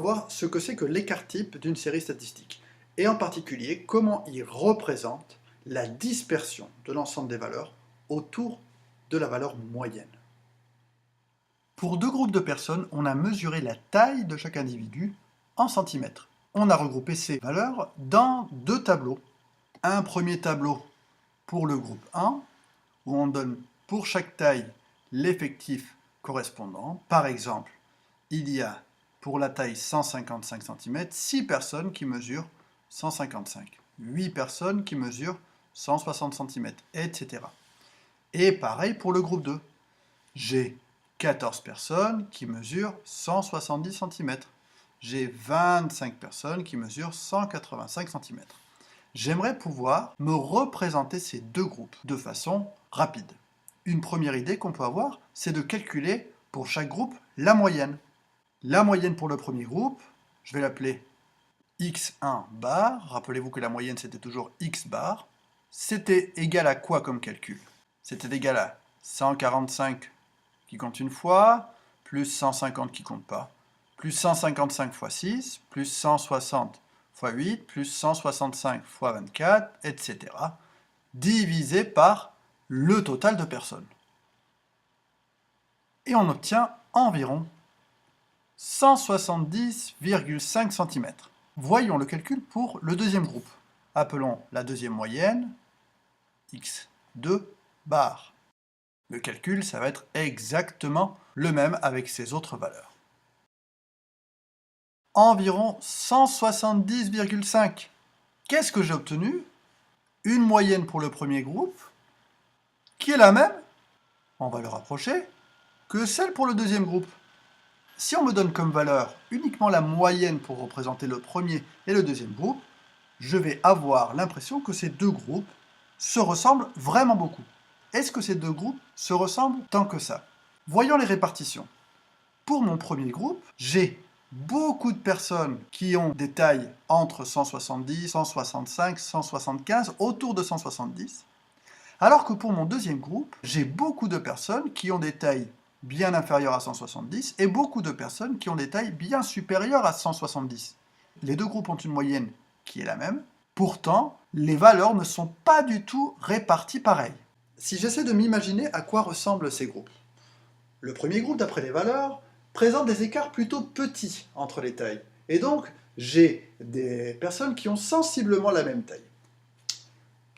voir ce que c'est que l'écart type d'une série statistique, et en particulier comment il représente la dispersion de l'ensemble des valeurs autour de la valeur moyenne. Pour deux groupes de personnes, on a mesuré la taille de chaque individu en centimètres. On a regroupé ces valeurs dans deux tableaux. Un premier tableau pour le groupe 1, où on donne pour chaque taille l'effectif correspondant. Par exemple, il y a pour la taille 155 cm, 6 personnes qui mesurent 155, 8 personnes qui mesurent 160 cm, etc. Et pareil pour le groupe 2. J'ai 14 personnes qui mesurent 170 cm. J'ai 25 personnes qui mesurent 185 cm. J'aimerais pouvoir me représenter ces deux groupes de façon rapide. Une première idée qu'on peut avoir, c'est de calculer pour chaque groupe la moyenne. La moyenne pour le premier groupe, je vais l'appeler x1 bar. Rappelez-vous que la moyenne c'était toujours x bar. C'était égal à quoi comme calcul? C'était égal à 145 qui compte une fois, plus 150 qui compte pas, plus 155 fois 6, plus 160 fois 8, plus 165 fois 24, etc. divisé par le total de personnes. Et on obtient environ 170,5 cm. Voyons le calcul pour le deuxième groupe. Appelons la deuxième moyenne x2 bar. Le calcul, ça va être exactement le même avec ces autres valeurs. Environ 170,5. Qu'est-ce que j'ai obtenu? Une moyenne pour le premier groupe, qui est la même, on va le rapprocher, que celle pour le deuxième groupe. Si on me donne comme valeur uniquement la moyenne pour représenter le premier et le deuxième groupe, je vais avoir l'impression que ces deux groupes se ressemblent vraiment beaucoup. Est-ce que ces deux groupes se ressemblent tant que ça? Voyons les répartitions. Pour mon premier groupe, j'ai beaucoup de personnes qui ont des tailles entre 170, 165, 175, autour de 170. Alors que pour mon deuxième groupe, j'ai beaucoup de personnes qui ont des tailles bien inférieures à 170 et beaucoup de personnes qui ont des tailles bien supérieures à 170. Les deux groupes ont une moyenne qui est la même, pourtant les valeurs ne sont pas du tout réparties pareil. Si j'essaie de m'imaginer à quoi ressemblent ces groupes, le premier groupe, d'après les valeurs, présente des écarts plutôt petits entre les tailles. Et donc, j'ai des personnes qui ont sensiblement la même taille.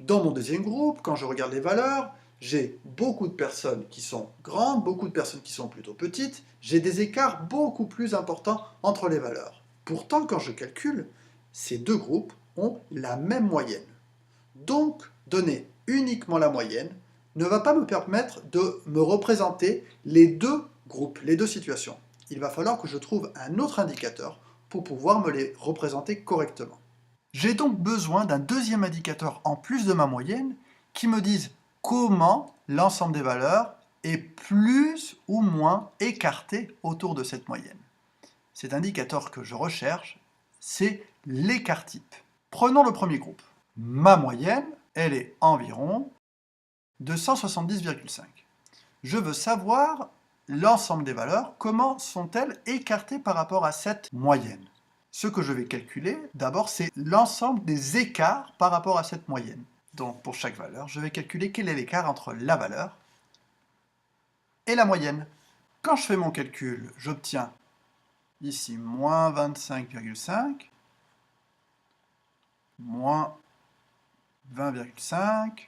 Dans mon deuxième groupe, quand je regarde les valeurs, j'ai beaucoup de personnes qui sont grandes, beaucoup de personnes qui sont plutôt petites. J'ai des écarts beaucoup plus importants entre les valeurs. Pourtant, quand je calcule, ces deux groupes ont la même moyenne. Donc, donner uniquement la moyenne ne va pas me permettre de me représenter les deux groupes, les deux situations. Il va falloir que je trouve un autre indicateur pour pouvoir me les représenter correctement. J'ai donc besoin d'un deuxième indicateur en plus de ma moyenne qui me dise comment l'ensemble des valeurs est plus ou moins écarté autour de cette moyenne. Cet indicateur que je recherche, c'est l'écart type. Prenons le premier groupe. Ma moyenne, elle est environ de 170,5. Je veux savoir l'ensemble des valeurs, comment sont-elles écartées par rapport à cette moyenne. Ce que je vais calculer, d'abord, c'est l'ensemble des écarts par rapport à cette moyenne. Donc, pour chaque valeur, je vais calculer quel est l'écart entre la valeur et la moyenne. Quand je fais mon calcul, j'obtiens ici moins 25,5, moins 20,5,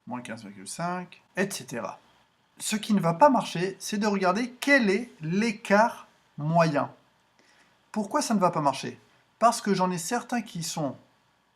moins 15,5, etc. Ce qui ne va pas marcher, c'est de regarder quel est l'écart moyen. Pourquoi ça ne va pas marcher? Parce que j'en ai certains qui sont,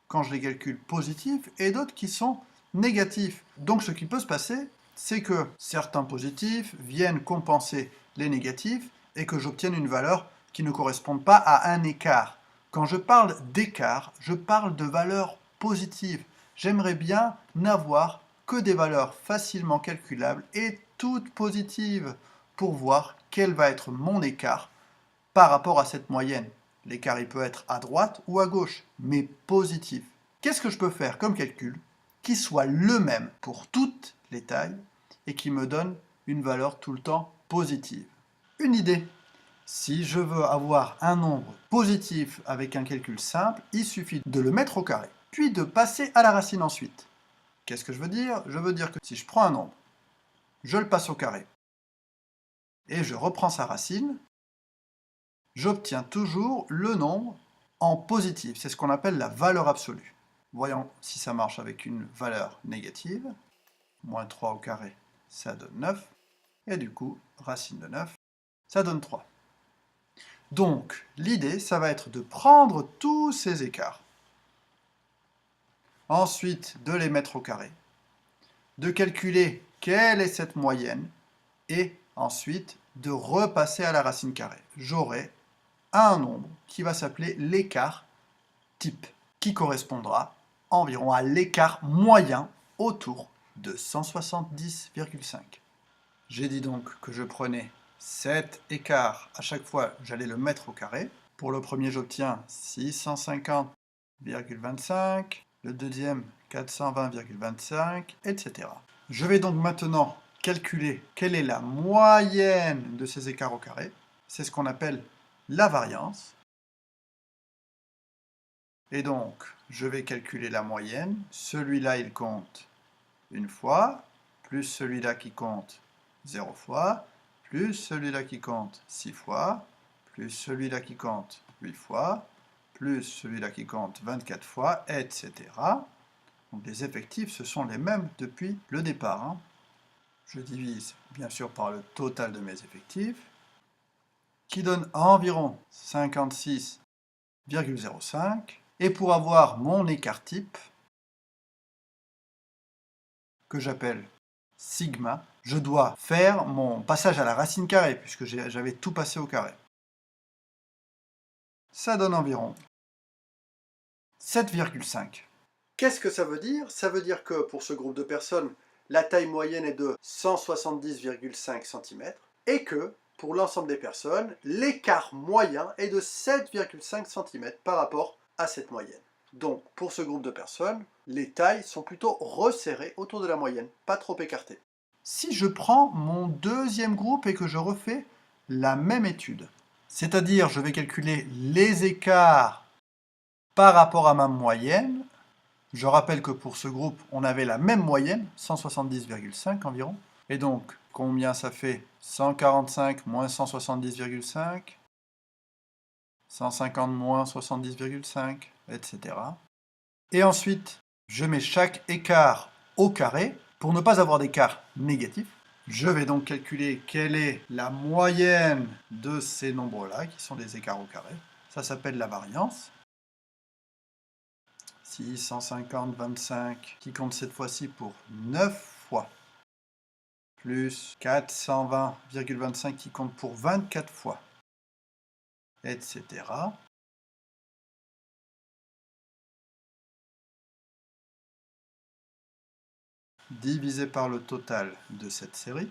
quand je les calcule, positifs et d'autres qui sont négatifs. Donc ce qui peut se passer, c'est que certains positifs viennent compenser les négatifs et que j'obtienne une valeur qui ne corresponde pas à un écart. Quand je parle d'écart, je parle de valeurs positives. J'aimerais bien n'avoir que des valeurs facilement calculables et toutes positives pour voir quel va être mon écart par rapport à cette moyenne. L'écart il peut être à droite ou à gauche, mais positif. Qu'est-ce que je peux faire comme calcul qui soit le même pour toutes les tailles et qui me donne une valeur tout le temps positive? Une idée. Si je veux avoir un nombre positif avec un calcul simple, il suffit de le mettre au carré, puis de passer à la racine ensuite. Qu'est-ce que je veux dire? Je veux dire que si je prends un nombre, je le passe au carré, et je reprends sa racine, j'obtiens toujours le nombre en positif. C'est ce qu'on appelle la valeur absolue. Voyons si ça marche avec une valeur négative. Moins 3 au carré, ça donne 9. Et du coup, racine de 9, ça donne 3. Donc, l'idée, ça va être de prendre tous ces écarts. Ensuite, de les mettre au carré. De calculer quelle est cette moyenne. Et ensuite, de repasser à la racine carrée. J'aurai un nombre qui va s'appeler l'écart type, qui correspondra environ à l'écart moyen autour de 170,5. J'ai dit donc que je prenais cet écart, à chaque fois j'allais le mettre au carré. Pour le premier j'obtiens 650,25, le deuxième 420,25, etc. Je vais donc maintenant calculer quelle est la moyenne de ces écarts au carré. C'est ce qu'on appelle la variance. Et donc, je vais calculer la moyenne. Celui-là, il compte une fois, plus celui-là qui compte 0 fois, plus celui-là qui compte 6 fois, plus celui-là qui compte 8 fois, plus celui-là qui compte 24 fois, etc. Donc les effectifs, ce sont les mêmes depuis le départ. Je divise bien sûr par le total de mes effectifs, qui donne environ 56,05. Et pour avoir mon écart type, que j'appelle sigma, je dois faire mon passage à la racine carrée, puisque j'avais tout passé au carré. Ça donne environ 7,5. Qu'est-ce que ça veut dire? Ça veut dire que pour ce groupe de personnes, la taille moyenne est de 170,5 cm et que pour l'ensemble des personnes, l'écart moyen est de 7,5 cm par rapport à cette moyenne. Donc pour ce groupe de personnes, les tailles sont plutôt resserrées autour de la moyenne, pas trop écartées. Si je prends mon deuxième groupe et que je refais la même étude, c'est-à-dire je vais calculer les écarts par rapport à ma moyenne. Je rappelle que pour ce groupe, on avait la même moyenne, 170,5 environ. Et donc, combien ça fait? 145 moins 170,5, 150 moins 70,5, etc. Et ensuite, je mets chaque écart au carré pour ne pas avoir d'écart négatif. Je vais donc calculer quelle est la moyenne de ces nombres-là, qui sont des écarts au carré. Ça s'appelle la variance. 650,25 qui compte cette fois-ci pour 9 fois, plus 420,25 qui compte pour 24 fois, etc. Divisé par le total de cette série.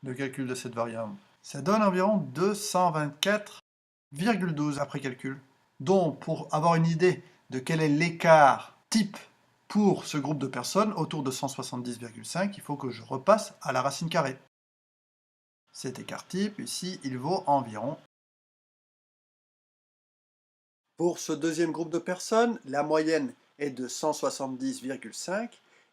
Le calcul de cette variable, ça donne environ 224,12 après calcul. Donc, pour avoir une idée de quel est l'écart type pour ce groupe de personnes, autour de 170,5, il faut que je repasse à la racine carrée. Cet écart type, ici, il vaut environ. Pour ce deuxième groupe de personnes, la moyenne est de 170,5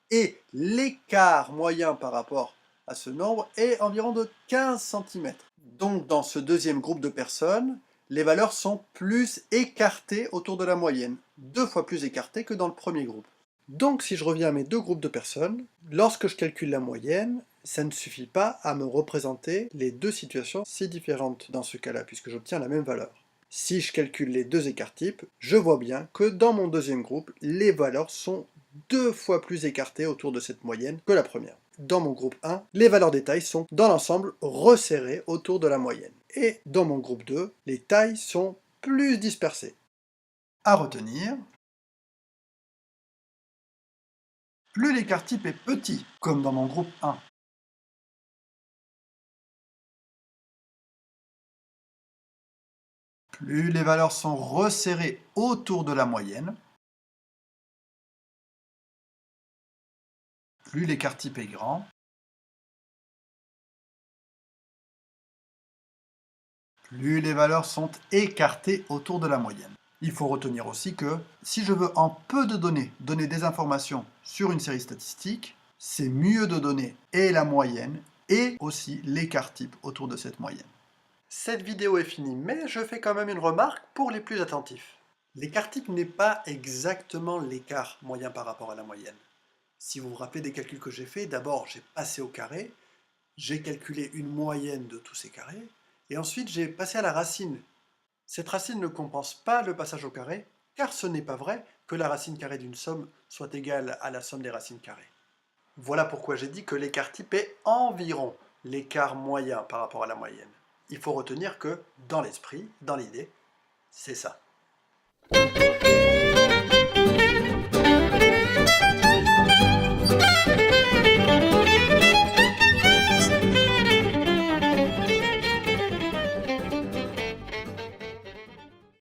et l'écart moyen par rapport à ce nombre est environ de 15 cm. Donc dans ce deuxième groupe de personnes, les valeurs sont plus écartées autour de la moyenne, 2 fois plus écartées que dans le premier groupe. Donc si je reviens à mes deux groupes de personnes, lorsque je calcule la moyenne, ça ne suffit pas à me représenter les deux situations si différentes dans ce cas-là, puisque j'obtiens la même valeur. Si je calcule les deux écarts types, je vois bien que dans mon deuxième groupe, les valeurs sont 2 fois plus écartées autour de cette moyenne que la première. Dans mon groupe 1, les valeurs des tailles sont dans l'ensemble resserrées autour de la moyenne. Et dans mon groupe 2, les tailles sont plus dispersées. À retenir, plus l'écart type est petit, comme dans mon groupe 1, plus les valeurs sont resserrées autour de la moyenne, plus l'écart type est grand, plus les valeurs sont écartées autour de la moyenne. Il faut retenir aussi que si je veux en peu de données donner des informations sur une série statistique, c'est mieux de donner et la moyenne et aussi l'écart type autour de cette moyenne. Cette vidéo est finie, mais je fais quand même une remarque pour les plus attentifs. L'écart type n'est pas exactement l'écart moyen par rapport à la moyenne. Si vous vous rappelez des calculs que j'ai faits, d'abord j'ai passé au carré, j'ai calculé une moyenne de tous ces carrés, et ensuite j'ai passé à la racine. Cette racine ne compense pas le passage au carré, car ce n'est pas vrai que la racine carrée d'une somme soit égale à la somme des racines carrées. Voilà pourquoi j'ai dit que l'écart type est environ l'écart moyen par rapport à la moyenne. Il faut retenir que, dans l'esprit, dans l'idée, c'est ça.